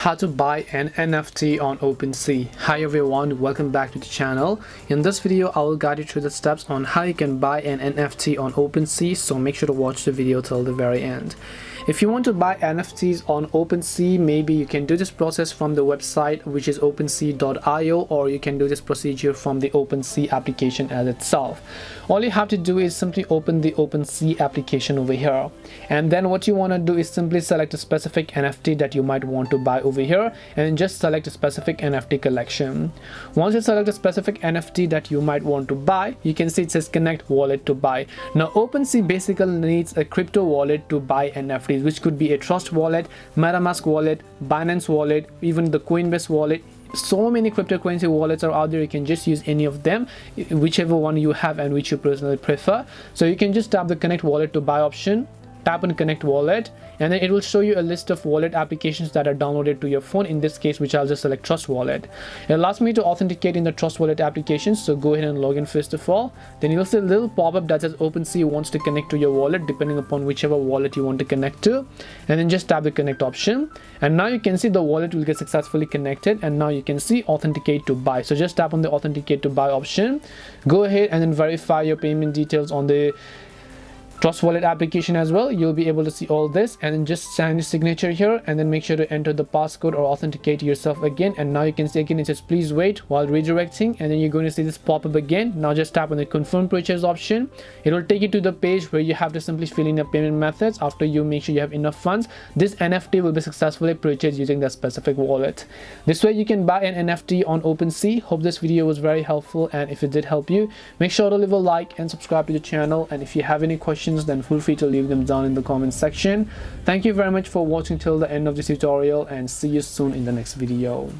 How to buy an NFT on OpenSea. Hi everyone, welcome back to the channel. In this video I will guide you through the steps on how you can buy an NFT on OpenSea, so make sure to watch the video till the very end. If you want to buy NFTs on OpenSea, maybe you can do this process from the website, which is OpenSea.io, or you can do this procedure from the OpenSea application as itself. All you have to do is simply open the OpenSea application over here, and then what you want to do is simply select a specific NFT that you might want to buy over here, and then just select a specific NFT collection. Once you select a specific NFT that you might want to buy, you can see it says connect wallet to buy. Now OpenSea basically needs a crypto wallet to buy NFTs, which could be a Trust wallet, MetaMask wallet, Binance wallet, even the Coinbase wallet. So many cryptocurrency wallets are out there. You can just use any of them, whichever one you have and which you personally prefer. So you can just tap the connect wallet to buy option, tap on connect wallet, and then it will show you a list of wallet applications that are downloaded to your phone. In this case, which I'll just select Trust wallet. It allows me to authenticate in the Trust wallet application, so go ahead and log in first of all. Then you'll see a little pop-up that says OpenSea wants to connect to your wallet, depending upon whichever wallet you want to connect to, and then just tap the connect option, and now you can see the wallet will get successfully connected, and now you can see authenticate to buy. So just tap on the authenticate to buy option, go ahead and then verify your payment details on the Trust wallet application as well. You'll be able to see all this, and then just sign your signature here, and then make sure to enter the passcode or authenticate yourself again. And now you can see again it says please wait while redirecting, and then you're going to see this pop up again. Now just tap on the confirm purchase option. It will take you to the page where you have to simply fill in your payment methods. After you make sure you have enough funds, this NFT will be successfully purchased using that specific wallet. This way you can buy an NFT on OpenSea. Hope this video was very helpful, and if it did help you, make sure to leave a like and subscribe to the channel. And if you have any questions, then feel free to leave them down in the comment section. Thank you very much for watching till the end of this tutorial, and see you soon in the next video.